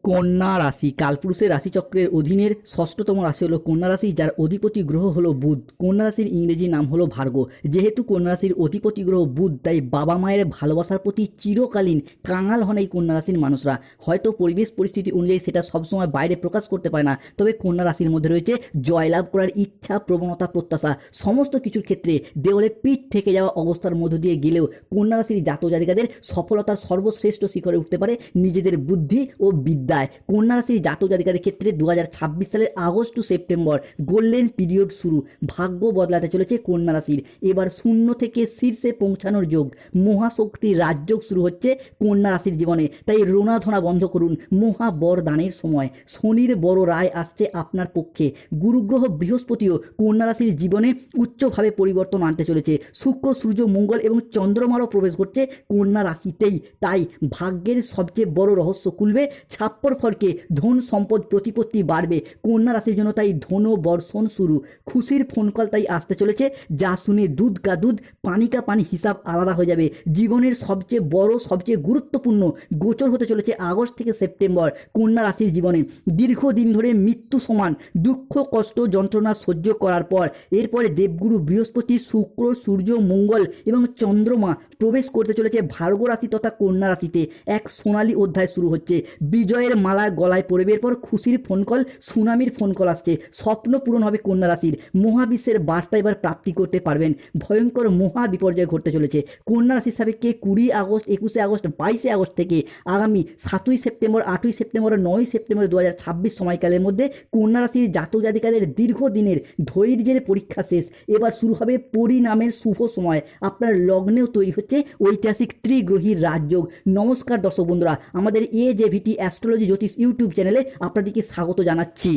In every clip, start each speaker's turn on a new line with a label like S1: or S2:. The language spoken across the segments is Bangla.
S1: কন্যা রাশি কালপুরুষের রাশিচক্রের অধীনের ষষ্ঠতম রাশি হলো কন্যা রাশি, যার অধিপতি গ্রহ হলো বুধ। কন্যা রাশির ইংরেজি নাম হলো ভার্গ। যেহেতু কন্যা রাশির অধিপতি গ্রহ বুধ, তাই বাবা মায়ের ভালোবাসার প্রতি চিরকালীন কাঙাল হন এই কন্যা রাশির মানুষরা। হয়তো পরিবেশ পরিস্থিতি অনুযায়ী সেটা সবসময় বাইরে প্রকাশ করতে পারে না, তবে কন্যা রাশির মধ্যে রয়েছে জয়লাভ করার ইচ্ছা, প্রবণতা, প্রত্যাশা। সমস্ত কিছুর ক্ষেত্রে দেওয়ালে পিঠ থেকে যাওয়া অবস্থার মধ্য দিয়ে গেলেও কন্যা রাশির জাতক জাতিকাদের সফলতার সর্বশ্রেষ্ঠ শিখরে উঠতে পারে নিজেদের বুদ্ধি ও বিদ্যায়। কন্যা রাশির জাতক জাতিকাদের ক্ষেত্রে 2026 সালের August to September golden period শুরু। ভাগ্য বদলাতে চলেছে কন্যা রাশির। এবার শূন্য থেকে শীর্ষে পৌঁছানোর যোগ, মহাশক্তির রাজযোগ শুরু হচ্ছে কন্যা রাশির জীবনে। তাই রোনাধনা বন্ধ করুন, মহাবরদানের সময়। শনির বড় রায় আসছে আপনার পক্ষে। গুরুগ্রহ বৃহস্পতিও কন্যা রাশির জীবনে উচ্চভাবে পরিবর্তন আনতে চলেছে। শুক্র, সূর্য, মঙ্গল এবং চন্দ্রমারও প্রবেশ করছে কন্যা রাশিতেই। তাই ভাগ্যের সবচেয়ে বড় রহস্য খুলবে। ছাপ্পর ফলকে ধন সম্পদ প্রতিপত্তি বাড়বে কন্যা রাশির জন্য। তাই ধন বর্ষণ শুরু। খুশির ফোন কল তাই আসতে চলেছে, যা শুনে দুধ কা দুধ পানি কা পানি হিসাব আলাদা হয়ে যাবে। জীবনের সবচেয়ে বড়, সবচেয়ে গুরুত্বপূর্ণ গোচর হতে চলেছে আগস্ট থেকে সেপ্টেম্বর কন্যা রাশির জীবনে। দীর্ঘদিন ধরে মৃত্যু সমান দুঃখ, কষ্ট, যন্ত্রণা সহ্য করার পর এরপরে দেবগুরু বৃহস্পতি, শুক্র, সূর্য, মঙ্গল এবং চন্দ্রমা প্রবেশ করতে চলেছে ভার্গ রাশি তথা কন্যা রাশিতে। এক সোনালী অধ্যায় শুরু হচ্ছে। বিজয়ের মালা গলায় পড়বে। এরপর খুশির ফোন কল, সুনামির ফোন কল আসছে। স্বপ্ন পূরণ হবে কন্যা রাশির। মহাবিশ্বের বার্তা এবার প্রাপ্তি করতে পারবেন। ভয়ঙ্কর মহা বিপর্যয় ঘটতে চলেছে কন্যা রাশির সাপেক্ষে 20 আগস্ট, 21 আগস্ট, 22 আগস্ট থেকে আগামী 7ই সেপ্টেম্বর, 8ই সেপ্টেম্বর, 9ই সেপ্টেম্বর 2026 সময়কালের মধ্যে কন্যা রাশির জাতক জাতিকাদের দীর্ঘদিনের ধৈর্যের পরীক্ষা শেষ। এবার শুরু হবে পরিণামের শুভ সময়। আপনার লগ্নেও তৈরি হচ্ছে ঐতিহাসিক ত্রিগ্রহীর রাজযোগ। নমস্কার দর্শক বন্ধুরা, আমাদের AJVT অ্যাস্ট্রোলজি জ্যোতিষ ইউটিউব চ্যানেলে আপনাদেরকে স্বাগত জানাচ্ছি।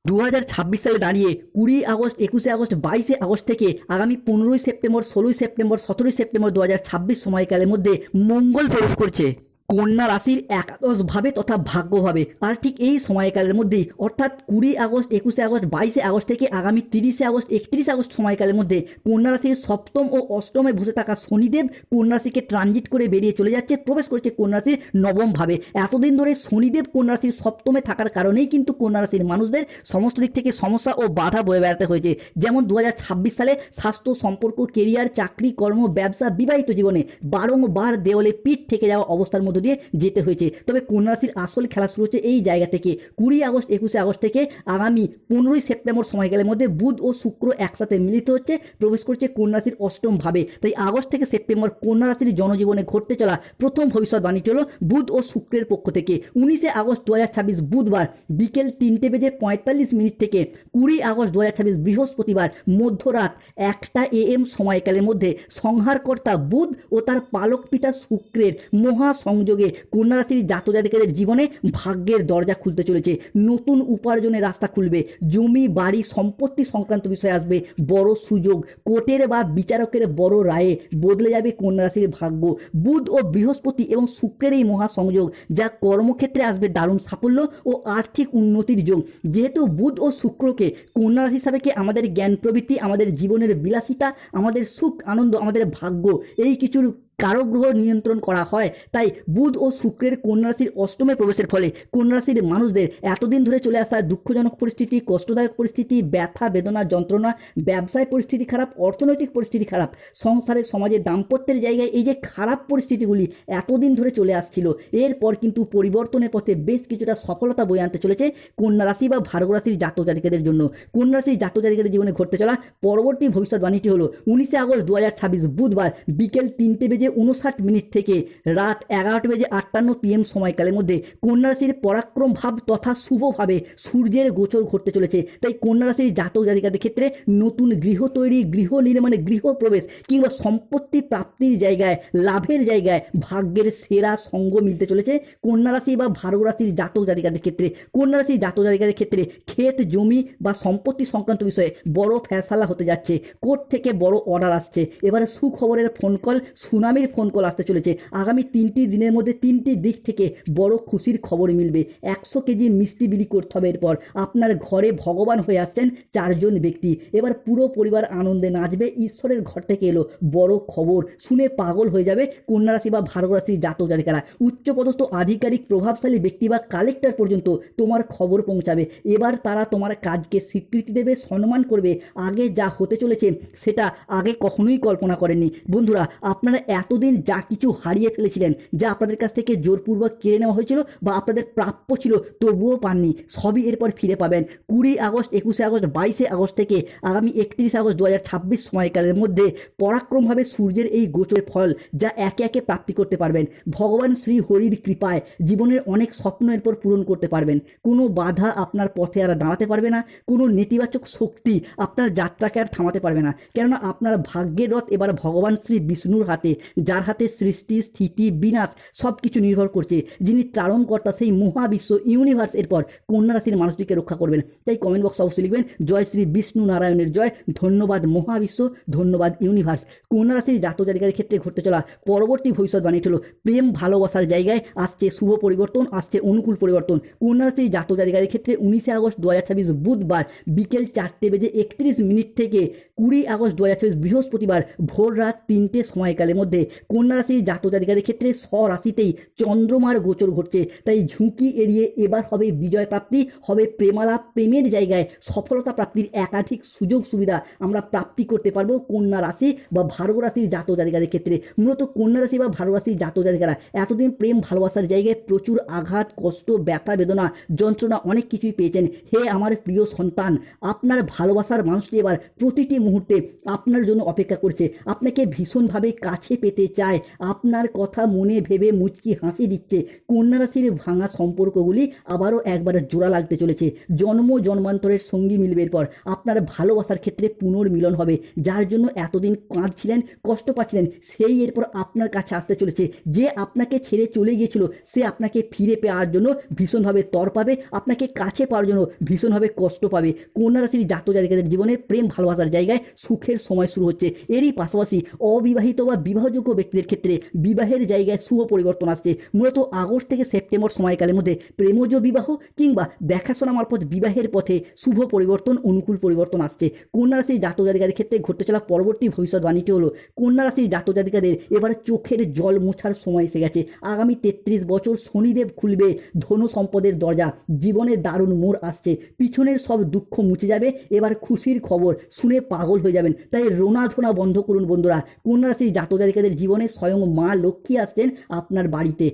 S1: 2026 সালে দাঁড়িয়ে 20 আগস্ট, 21 আগস্ট, 22 আগস্ট থেকে আগামী 15ই সেপ্টেম্বর, 16ই সেপ্টেম্বর, 17ই সেপ্টেম্বর 2026 সময়কালের মধ্যে মঙ্গল প্রবেশ করছে কন্যা রাশির একাদশভাবে তথা ভাগ্যভাবে। আর ঠিক এই সময়কালের মধ্যেই অর্থাৎ 20 আগস্ট, 21 আগস্ট, 22 আগস্ট থেকে আগামী 30 আগস্ট, 31 আগস্ট সময়কালের মধ্যে কন্যা রাশির সপ্তম ও অষ্টমে বসে থাকা শনিদেব কন্যা রাশিকে ট্রানজিট করে বেরিয়ে চলে যাচ্ছে, প্রবেশ করছে কন্যা রাশির নবমভাবে। এতদিন ধরে শনিদেব কন্যা রাশির সপ্তমে থাকার কারণেই কিন্তু কন্যা রাশির মানুষদের সমস্ত দিক থেকে সমস্যা ও বাধা বয়ে বেড়াতে হয়েছে। যেমন 2026 সালে স্বাস্থ্য, সম্পর্ক, কেরিয়ার, চাকরি, কর্ম, ব্যবসা, বিবাহিত জীবনে বারংবার দেওয়ালে পিঠ থেকে যাওয়া অবস্থার মধ্যে দিয়ে যেতে হয়েছে। তবে কন্যা রাশির আসল খেলা শুরু হচ্ছে এই জায়গা থেকে। 20 আগস্ট, 21 আগস্ট থেকে আগামী 15ই সেপ্টেম্বর সময়কালের মধ্যে বুধ ও শুক্র একসাথে মিলিত হচ্ছে, প্রবেশ করছে কন্যা রাশির অষ্টম ভাবে। তাই আগস্ট থেকে সেপ্টেম্বর কন্যা রাশির জনজীবনে ঘটতে চলা প্রথম ভবিষ্যৎবাণীটি হলো বুধ ও শুক্রের পক্ষ থেকে। 19 আগস্ট 2026 বুধবার বিকেল 3:45 থেকে 20 আগস্ট 2026 বৃহস্পতিবার মধ্যরাত 1টা AM সময়কালের মধ্যে সংহারকর্তা বুধ ও তার পালক পিতা শুক্রের মহা সংযোগে কন্যা রাশির জাতক জাতিকাদের জীবনে ভাগ্যের দরজা খুলতে চলেছে। নতুন উপার্জনের রাস্তা খুলবে। জমি, বাড়ি, সম্পত্তি সংক্রান্ত বিষয় আসবে বড় সুযোগ। কোর্টের বা বিচারকের বড় রায়ে বদলে যাবে কন্যা রাশির ভাগ্য। বুধ ও বৃহস্পতি এবং শুক্রের এই মহা সংযোগ, যা কর্মক্ষেত্রে আসবে দারুণ সাফল্য ও আর্থিক উন্নতির যোগ। যেহেতু বুধ ও শুক্রকে কন্যা রাশি হিসাবে আমাদের জ্ঞান প্রবৃত্তি, আমাদের জীবনের বিলাসিতা, আমাদের সুখ আনন্দ, আমাদের ভাগ্য, এই কিছুর কারো গ্রহ নিয়ন্ত্রণ করা হয়। তাই বুধ ও শুক্রের কন্যা রাশির অষ্টমে প্রবেশের ফলে কন্যা রাশির মানুষদের এতদিন ধরে চলে আসা দুঃখজনক পরিস্থিতি, কষ্টদায়ক পরিস্থিতি, ব্যথা বেদনা, যন্ত্রণা, ব্যবসায় পরিস্থিতি খারাপ, অর্থনৈতিক পরিস্থিতি খারাপ, সংসারের, সমাজে, দাম্পত্যের জায়গায় এই যে খারাপ পরিস্থিতিগুলি এতদিন ধরে চলে আসছিল, এরপর কিন্তু পরিবর্তনের পথে বেশ কিছুটা সফলতা বয়ে আনতে চলেছে কন্যা রাশি বা ভার্গ রাশির জাতক জাতিকাদের জন্য। কন্যা রাশির জাতক জাতিকাদের জীবনে ঘটতে চলা পরবর্তী ভবিষ্যৎবাণীটি হলো 19 আগস্ট 2026 বুধবার বিকেল 3:59 থেকে রাত 11:58 PM সময়কালের মধ্যে কন্যা রাশির পরাক্রম ভাব তথা শুভভাবে সূর্যের গোচর ঘটতে চলেছে। তাই কন্যা রাশির জাতক জাতিকাদের ক্ষেত্রে নতুন গৃহ তৈরি, গৃহ নির্মাণে, গৃহ প্রবেশ কিংবা সম্পত্তি প্রাপ্তির জায়গায়, লাভের জায়গায় ভাগ্যের সেরা সঙ্গ মিলতে চলেছে কন্যা রাশি বা ভার্গ রাশির জাতক জাতিকাদের ক্ষেত্রে। কন্যা রাশির জাতক জাতিকাদের ক্ষেত্রে ক্ষেত, জমি বা সম্পত্তি সংক্রান্ত বিষয়ে বড় ফয়সালা হতে যাচ্ছে। কোর্ট থেকে বড় অর্ডার আসছে। এবারে সুখবরের ফোন কল, সুনামি সুনামের ফোন কল আসতে চলেছে। আগামী 3টি দিনের মধ্যে 3টি দিক থেকে বড় খুশির খবর মিলবে। 100 কেজি মিষ্টি বিলি করতে হবে। এরপর আপনার ঘরে ভগবান হয়ে আসছেন 4জন ব্যক্তি। এবার পুরো পরিবার আনন্দে নাচবে। ঈশ্বরের ঘর থেকে এলো বড় খবর, শুনে পাগল হয়ে যাবে কন্যা রাশি বা ভার্গ রাশির জাতক জাতিকারা। উচ্চপদস্থ আধিকারিক, প্রভাবশালী ব্যক্তি বা কালেক্টর পর্যন্ত তোমার খবর পৌঁছাবে। এবার তারা তোমার কাজকে স্বীকৃতি দেবে, সম্মান করবে। আগে যা হতে চলেছে সেটা আগে কখনোই কল্পনা করেননি। বন্ধুরা, আপনারা এতদিন যা কিছু হারিয়ে ফেলেছিলেন, যা আপনাদের কাছ থেকে জোরপূর্বক কেড়ে নেওয়া হয়েছিল বা আপনাদের প্রাপ্য ছিল তবুও পাননি, সবই এরপর ফিরে পাবেন। 20 আগস্ট, 21 আগস্ট, 22 আগস্ট থেকে আগামী 31 আগস্ট 2026 সময়কালের মধ্যে পরাক্রমভাবে সূর্যের এই গোচরের ফল যা একে একে প্রাপ্তি করতে পারবেন। ভগবান শ্রী হরির কৃপায় জীবনের অনেক স্বপ্ন এরপর পূরণ করতে পারবেন। কোনো বাধা আপনার পথে আর দাঁড়াতে পারবে না, কোনো নেতিবাচক শক্তি আপনার যাত্রাকে আর থামাতে পারবে না। কেননা আপনার ভাগ্যের রথ এবার ভগবান শ্রী বিষ্ণুর হাতে, যার হাতে সৃষ্টি, স্থিতি, বিনাশ সব কিছু নির্ভর করছে। যিনি ত্রাণকর্তা, সেই মহাবিশ্ব ইউনিভার্স এরপর কন্যা রাশির মানুষটিকে রক্ষা করবেন। তাই কমেন্ট বক্সে অবশ্যই লিখবেন জয় শ্রী বিষ্ণু নারায়ণের জয়, ধন্যবাদ মহাবিশ্ব, ধন্যবাদ ইউনিভার্স। কন্যা রাশির জাতক জাতিকাদের ক্ষেত্রে ঘটতে চলা পরবর্তী ভবিষ্যৎবাণীটি হলো প্রেম ভালোবাসার জায়গায় আসছে শুভ পরিবর্তন, আসছে অনুকূল পরিবর্তন। কন্যা রাশির জাতক জাতিকাদের ক্ষেত্রে 19 আগস্ট 2026 বুধবার বিকেল 4:31 থেকে 20 আগস্ট 2026 বৃহস্পতিবার ভোর রাত 3টে সময়কালের মধ্যে কন্যা রাশির জাতক জাতিকাদের ক্ষেত্রে স্বরাশিতেই চন্দ্রমার গোচর ঘটছে। তাই ঝুঁকি এড়িয়ে এবার হবে বিজয় প্রাপ্তি, হবে প্রেমালাপ, প্রেমের জায়গায় সফলতা প্রাপ্তির একাধিক সুযোগ সুবিধা আমরা প্রাপ্তি করতে পারবো কন্যা রাশি বা ভার্গ রাশির জাতক জাতিকাদের ক্ষেত্রে। মূলত কন্যা রাশি বা ভার্গ রাশির জাতক জাতিকারা এতদিন প্রেম ভালোবাসার জায়গায় প্রচুর আঘাত, কষ্ট, ব্যথা, বেদনা, যন্ত্রণা অনেক কিছুই পেয়েছেন। হে আমার প্রিয় সন্তান, আপনার ভালোবাসার মানুষটি এবার প্রতিটি মুহূর্তে আপনার জন্য অপেক্ষা করছে, আপনাকে ভীষণভাবে কাছে পেতে চায়, আপনার কথা মনে ভেবে মুচকি হাসি দিচ্ছে। কন্যা রাশির ভাঙা সম্পর্কগুলি আবারও একবার জোড়া লাগতে চলেছে। জন্ম জন্মান্তরের সঙ্গী মিলবে। এরপর আপনার ভালোবাসার ক্ষেত্রে পুনর্মিলন হবে। যার জন্য এতদিন কাঁদছিলেন, কষ্ট পাচ্ছিলেন, সেই এরপর আপনার কাছে আসতে চলেছে। যে আপনাকে ছেড়ে চলে গিয়েছিল সে আপনাকে ফিরে পাওয়ার জন্য ভীষণভাবে তড়পাবে, আপনাকে কাছে পাওয়ার জন্য ভীষণভাবে কষ্ট পাবে। কন্যা রাশির জাতক জাতিকাদের জীবনে প্রেম ভালোবাসার জায়গায় সুখের সময় শুরু হচ্ছে। এরই পাশাপাশি অবিবাহিত বা বিবাহযোগ্য ব্যক্তিদের ক্ষেত্রে বিবাহের জায়গায় শুভ পরিবর্তন আসছে। মূলত আগস্ট থেকে সেপ্টেম্বর সময়কালের মধ্যে প্রেমজ বিবাহ কিংবা দেখাশোনা মারফত বিবাহের পথে শুভ পরিবর্তন, অনুকূল পরিবর্তন আসছে। কন্যা রাশির জাতক জাতিকাদের ক্ষেত্রে ঘটতে চলা পরবর্তী ভবিষ্যৎবাণীটি হলো কন্যা রাশির জাতক জাতিকাদের এবার চোখের জল মোছার সময় এসে গেছে। আগামী 33 বছর শনিদেব খুলবে ধন সম্পদের দরজা, জীবনের দারুণ মোড় আসছে, পিছনের সব দুঃখ মুছে যাবে। এবার খুশির খবর শুনে পাগল হয়ে যাবেন। তাই রোনাধোনা বন্ধ করুন বন্ধুরা। কন্যা রাশির জাতক জাতিকাদের জীবনে স্বয়ং মা লক্ষ্মী আসছেন আপনার বাড়িতে।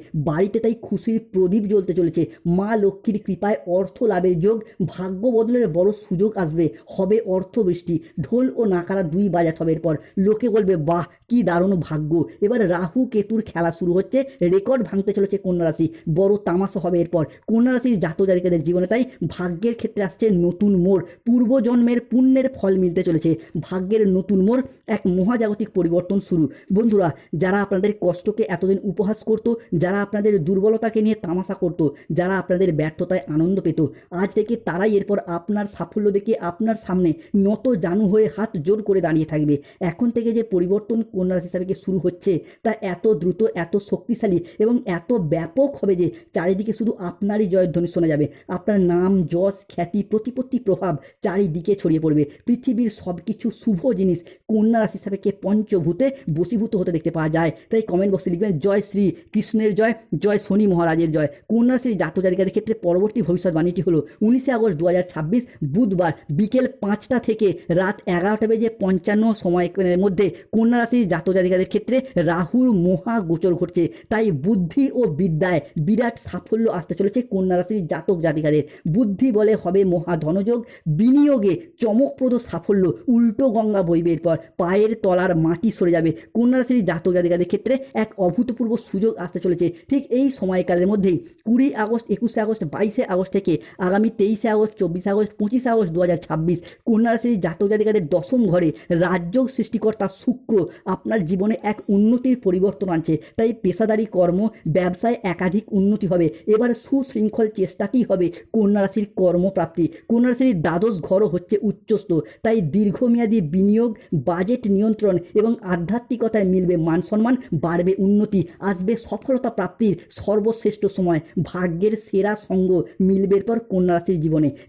S1: তাই খুশির প্রদীপ জ্বলতে চলেছে। মা লক্ষ্মীর কৃপায় অর্থ লাভের যোগ, ভাগ্য বদলের বড় সুযোগ আসবে, হবে অর্থ বৃষ্টি, ঢোল ও নাকারা দুই বাজাতে হবে। এরপর লোকে বলবে বাহ কি দারুণ ভাগ্য। এবার রাহু কেতুর খেলা শুরু হচ্ছে, রেকর্ড ভাঙতে চলেছে কন্যা রাশি, বড় তামাশা হবে এরপর কন্যা রাশির জাতক জাতিকাদের জীবনে। তাই ভাগ্যের ক্ষেত্রে আসছে নতুন মোড়, পূর্বজন্মের পুণ্যের ফল মিলতে চলেছে। ভাগ্যের নতুন মোড়, এক মহাজাগতিক পরিবর্তন শুরু। বন্ধুরা, যারা আপনাদের কষ্টকে এতদিন উপহাস করত, যারা আপনাদের দুর্বলতাকে নিয়ে তামাশা করত, যারা আপনাদের ব্যর্থতায় আনন্দ পেত, আজ থেকে তারাই এরপর আপনার সাফল্য দেখে আপনার সামনে নত জানু হয়ে হাত জোর করে দাঁড়িয়ে থাকবে। এখন থেকে যে পরিবর্তন কন্যা রাশি হিসাবে শুরু হচ্ছে তা এত দ্রুত, এত শক্তিশালী এবং এত ব্যাপক হবে যে চারিদিকে শুধু আপনারই জয়ধ্বনি শোনা যাবে। আপনার নাম, যশ, খ্যাতি, প্রতিপত্তি, প্রভাব চারিদিকে ছড়িয়ে পড়বে। পৃথিবীর সব কিছু শুভ জিনিস কন্যা রাশি হিসাবে পঞ্চভূতে বশীভূত হতে দেখতে পাওয়া যায়। তাই কমেন্ট বক্সে লিখবেন জয় শ্রী কৃষ্ণের জয়, জয় শনি মহারাজের জয়। কন্যা রাশির জাতক জাতিকাদের ক্ষেত্রে পরবর্তী ভবিষ্যৎবাণীটি হলো 19 আগস্ট 2026 বুধবার বিকেল 5টা থেকে রাত 11:55 সময়ের মধ্যে কন্যা রাশির জাতক জাতিকাদের ক্ষেত্রে রাহুর মহা গোচর ঘটছে। তাই বুদ্ধি ও বিদ্যায় বিরাট সাফল্য আসতে চলেছে কন্যা রাশির জাতক জাতিকাদের। বুদ্ধি বলে হবে মহা ধনযোগ, বিনিয়োগে চমকপ্রদ সাফল্য, উল্টো গঙ্গা বইবে। এরপর পায়ের তলার মাটি সরে যাবে। কন্যা রাশির জাতক জাতিকাদের ক্ষেত্রে এক অভূতপূর্ব সুযোগ আসতে চলেছে। ঠিক এই সময়কালের মধ্যেই 20 আগস্ট, 21 আগস্ট, 22 আগস্ট থেকে আগামী 23 আগস্ট, 24 আগস্ট, 25 আগস্ট 2026 কন্যা রাশির জাতক জাতিকাদের দশম ঘরে রাজযোগ সৃষ্টিকর্তা শুক্র আপনার জীবনে এক উন্নতির পরিবর্তন আনছে। তাই পেশাদারি কর্ম, ব্যবসায় একাধিক উন্নতি হবে। এবার সুশৃঙ্খল চেষ্টাতেই হবে কন্যা রাশির কর্মপ্রাপ্তি। কন্যা রাশির দ্বাদশ ঘরও হচ্ছে উচ্চস্থ। তাই দীর্ঘমেয়াদী বিনিয়োগ, বাজেট নিয়ন্ত্রণ এবং আধ্যাত্মিকতায় মিলবে। মিলবে মান সম্মান, বাড়বে উন্নতি, আসবে সফলতা প্রাপ্তির সর্বশ্রেষ্ঠ সময়, ভাগ্যের সেরা সঙ্গ মিলবে এরপর কন্যা রাশির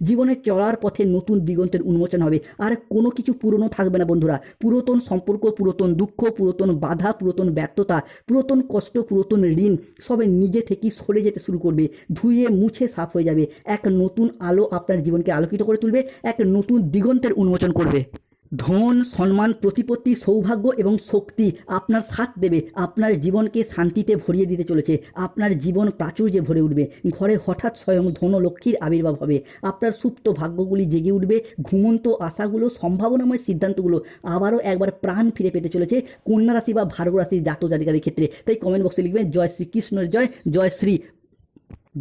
S1: জীবনে চলার পথে নতুন দিগন্তের উন্মোচন হবে। আর কোনো কিছু পুরনো থাকবে না বন্ধুরা। পুরাতন সম্পর্ক, পুরাতন দুঃখ, পুরাতন বাধা, পুরাতন ব্যর্থতা, পুরাতন কষ্ট, পুরাতন ঋণ সবে নিজে থেকেই সরে যেতে শুরু করবে, ধুয়ে মুছে সাফ হয়ে যাবে। এক নতুন আলো আপনার জীবনকে আলোকিত করে তুলবে, এক নতুন দিগন্তের উন্মোচন করবে। ধন, সম্মান, প্রতিপত্তি, সৌভাগ্য এবং শক্তি আপনার সাথ দেবে, আপনার জীবনকে শান্তিতে ভরিয়ে দিতে চলেছে। আপনার জীবন প্রাচুর্যে ভরে উঠবে, ঘরে হঠাৎ স্বয়ং ধনলক্ষ্মীর আবির্ভাব হবে, আপনার সুপ্ত ভাগ্যগুলি জেগে উঠবে, ঘুমন্ত আশাগুলো, সম্ভাবনাময় সিদ্ধান্তগুলো আবারও একবার প্রাণ ফিরে পেতে চলেছে কন্যা রাশি বা ভার্গ রাশির জাতক জাতিকাদের ক্ষেত্রে। তাই কমেন্ট বক্সে লিখবেন জয় শ্রীকৃষ্ণের জয়, জয় শ্রী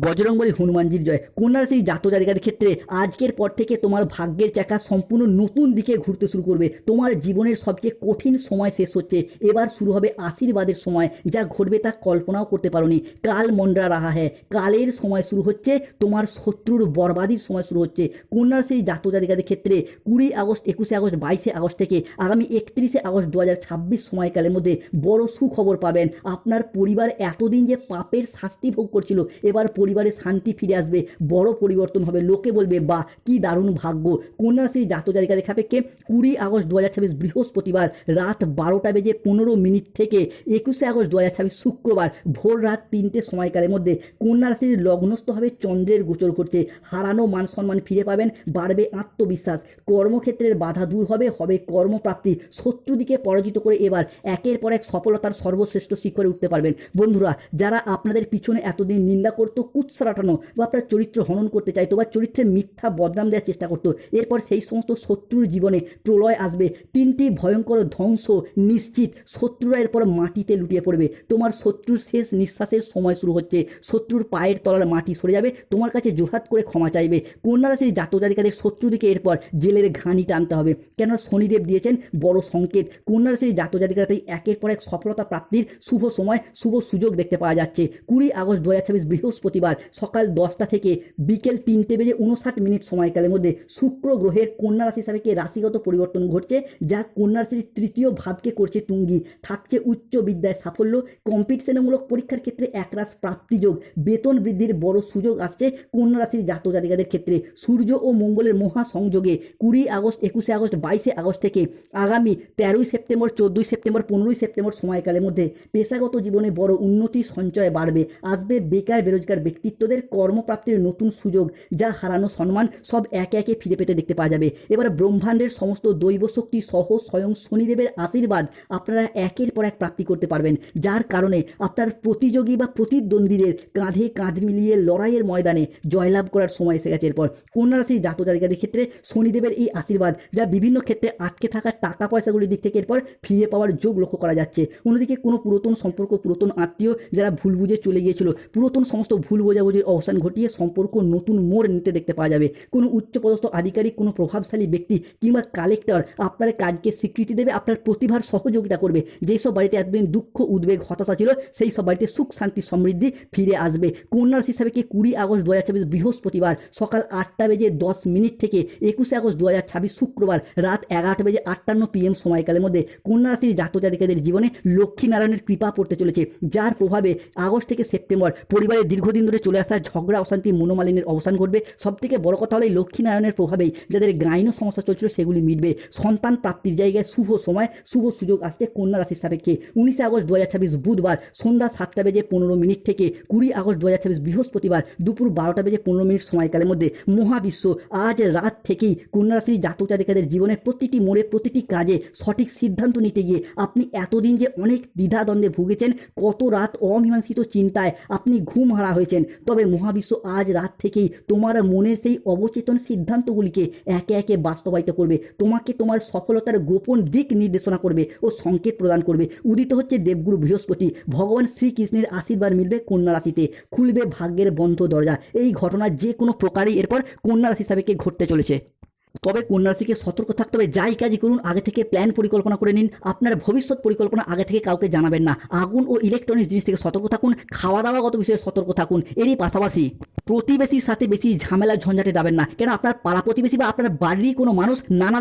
S1: বজরংবলী হনুমানজির জয়। কন্যা রাশির জাতক জাতিকাদের ক্ষেত্রে আজকের পর থেকে তোমার ভাগ্যের চাকা সম্পূর্ণ নতুন দিকে ঘুরতে শুরু করবে। তোমার জীবনের সবচেয়ে কঠিন সময় শেষ হচ্ছে, এবার শুরু হবে আশীর্বাদের সময়। যা ঘটবে তা কল্পনাও করতে পারোনি। কাল মন্ডরা রাহা হ্যায়, কালের সময় শুরু হচ্ছে, তোমার শত্রুর বরবাদির সময় শুরু হচ্ছে। কন্যা রাশির জাতক জাতিকাদের ক্ষেত্রে 20 আগস্ট, 21 আগস্ট, 22 আগস্ট থেকে আগামী 31 আগস্ট 2026 সময়কালের মধ্যে বড় সুখবর পাবেন। আপনার পরিবার এতদিন যে পাপের শাস্তি ভোগ করছিল, এবার পরিবারে শান্তি ফিরে আসবে, বড় পরিবর্তন হবে। লোকে বলবে বাহ কি দারুণ ভাগ্য। কন্যা রাশির জাতক জাতিকাদের সাপেক্ষে 20 আগস্ট 2026 বৃহস্পতিবার রাত 12:15 থেকে 21 আগস্ট 2026 শুক্রবার ভোর রাত 3টে সময়কালের মধ্যে কন্যা রাশির লগ্নস্থ হবে চন্দ্রের গোচর করছে। হারানো মান সম্মান ফিরে পাবেন, বাড়বে আত্মবিশ্বাস, কর্মক্ষেত্রের বাধা দূর হবে, হবে কর্মপ্রাপ্তি, শত্রুদিকে পরাজিত করে এবার একের পর এক সফলতার সর্বশ্রেষ্ঠ শিখরে উঠতে পারবেন। বন্ধুরা, যারা আপনাদের পিছনে এতদিন নিন্দা করতো, কুৎসা রাটানো বা আপনার চরিত্র হনন করতে চাইতো বা চরিত্রে মিথ্যা বদনাম দেওয়ার চেষ্টা করতো, এরপর সেই সমস্ত শত্রুর জীবনে প্রলয় আসবে। 3টি ভয়ঙ্কর ধ্বংস নিশ্চিত। শত্রুরা এরপর মাটিতে লুটিয়ে পড়বে। তোমার শত্রুর শেষ নিঃশ্বাসের সময় শুরু হচ্ছে। শত্রুর পায়ের তলার মাটি সরে যাবে, তোমার কাছে জোহাত করে ক্ষমা চাইবে। কন্যা রাশির জাতক জাতিকাদের শত্রুদিকে এরপর জেলের ঘানি টানতে হবে, কেন শনিদেব দিয়েছেন বড় সংকেত। কন্যা রাশির জাতক জাতিকারা তাই একের পর এক সফলতা প্রাপ্তির শুভ সময়, শুভ সুযোগ দেখতে পাওয়া যাচ্ছে। 20 আগস্ট 2026 বৃহস্পতিবার সকাল 10টা থেকে বিকেল 3:59 সময়কালের মধ্যে শুক্র গ্রহের কন্যা রাশি সাপেক্ষে রাশিগত পরিবর্তন ঘটছে, যা কন্যা রাশির তৃতীয় ভাবকে করছে তুঙ্গি। থাকছে উচ্চ বিদ্যায় সাফল্য, কম্পিটিশনমূলক পরীক্ষার ক্ষেত্রে একরাশ প্রাপ্তিযোগ, বেতন বৃদ্ধির বড় সুযোগ আসছে কন্যা রাশির জাতক জাতিকাদের ক্ষেত্রে। সূর্য ও মঙ্গলের মহা সংযোগে 20 আগস্ট, 21 আগস্ট, 22 আগস্ট থেকে আগামী 13 সেপ্টেম্বর, 14 সেপ্টেম্বর, 15 সেপ্টেম্বর সময়কালের মধ্যে পেশাগত জীবনে বড় উন্নতি সঞ্চয় বাড়বে। আসবে বেকার বেরোজগার ব্যক্তিত্বদের কর্মপ্রাপ্তির নতুন সুযোগ, যা হারানো সম্মান সব একে একে ফিরে পেতে দেখতে পাওয়া যাবে। এবার ব্রহ্মাণ্ডের সমস্ত দৈব শক্তি সহ স্বয়ং শনিদেবের আশীর্বাদ আপনারা একের পর এক প্রাপ্তি করতে পারবেন, যার কারণে আপনার প্রতিযোগী বা প্রতিদ্বন্দ্বীদের কাঁধে কাঁধ মিলিয়ে লড়াইয়ের ময়দানে জয়লাভ করার সময় এসে গেছে। এরপর কন্যা রাশির জাতক জাতিকাদের ক্ষেত্রে শনিদেবের এই আশীর্বাদ, যা বিভিন্ন ক্ষেত্রে আটকে থাকা টাকা পয়সাগুলির দিক থেকে এরপর ফিরে পাওয়ার যোগ লক্ষ্য করা যাচ্ছে। অন্যদিকে কোনো পুরাতন সম্পর্ক, পুরাতন আত্মীয় যারা ভুল বুঝে চলে গিয়েছিল, পুরাতন সমস্ত ভুল বোঝাবুঝির অবসান ঘটিয়ে সম্পর্ক নতুন মোড় নিতে দেখতে পাওয়া যাবে। কোনো উচ্চপদস্থ আধিকারিক, কোনো প্রভাবশালী ব্যক্তি কিংবা কালেক্টর আপনার কাজকে স্বীকৃতি দেবে, আপনার প্রতিভার সহযোগিতা করবে। যেসব বাড়িতে এতদিন দুঃখ, উদ্বেগ, হতাশা ছিল, সেই সব বাড়িতে সুখ, শান্তি, সমৃদ্ধি ফিরে আসবে। কন্যা রাশি হিসাবে 20 আগস্ট 2026 বৃহস্পতিবার সকাল 8:10 থেকে 21 আগস্ট 2026 শুক্রবার রাত 11:58 PM সময়কালের মধ্যে কন্যা রাশির জাতক জাতিকাদের জীবনে লক্ষ্মীনারায়ণের কৃপা পড়তে চলেছে, যার প্রভাবে আগস্ট থেকে সেপ্টেম্বর পরিবারের দীর্ঘদিন ধরে চলে আসা ঝগড়া, অশান্তি, মনোমালিন্যের অবসান ঘটবে। সবথেকে বড় কথা হলো এই লক্ষ্মীনারায়ণের প্রভাবেই যাদের গাইনো সমস্যা চলছিল সেগুলি মিটবে। সন্তান প্রাপ্তির জায়গায় শুভ সময়, শুভ সুযোগ আসছে কন্যা রাশির সাপেক্ষে। 19 আগস্ট 2026 বুধবার সন্ধ্যা 7:15 থেকে 20 আগস্ট 2026 বৃহস্পতিবার দুপুর 12:15 সময়কালের মধ্যে মহাবিশ্ব আজ রাত থেকেই কন্যা রাশির জাতক জাতিকাদের জীবনে প্রতিটি মোড়ে, প্রতিটি কাজে সঠিক সিদ্ধান্ত নিতে গিয়ে আপনি এতদিন যে অনেক দ্বিধাদ্বন্দ্বে ভুগেছেন, কত রাত অমীমাংসিত চিন্তায় আপনি ঘুম হারা হয়েছেন, তবে মহাবিশ্ব আজ রাত থেকেই তোমার মনের সেই অবচেতন সিদ্ধান্তগুলিকে একে একে বাস্তবায়িত করবে। তোমাকে তোমার সফলতার গোপন দিক নির্দেশনা করবে ও সংকেত প্রদান করবে। উদিত হচ্ছে দেবগুরু বৃহস্পতি, ভগবান শ্রীকৃষ্ণের আশীর্বাদ মিলবে কন্যা রাশিতে, খুলবে ভাগ্যের বন্ধ দরজা। এই ঘটনা যে কোনো প্রকারেই এরপর কন্যা রাশি হিসাবে ঘটতে চলেছে। তবে কন্যা রাশিকে সতর্ক থাকতে হবে, যাই কাজই করুন আগে থেকে প্ল্যান পরিকল্পনা করে নিন। আপনার ভবিষ্যৎ পরিকল্পনা আগে থেকে কাউকে জানাবেন না। আগুন ও ইলেকট্রনিক্স জিনিস থেকে সতর্ক থাকুন, খাওয়া দাওয়াগত বিষয়ে সতর্ক থাকুন। এরই পাশাপাশি প্রতিবেশীর সাথে বেশি ঝামেলা ঝঞ্ঝাটে যাবেন না, কেন আপনার পাড়া প্রতিবেশী বা আপনার বাড়ির কোনো মানুষ নানা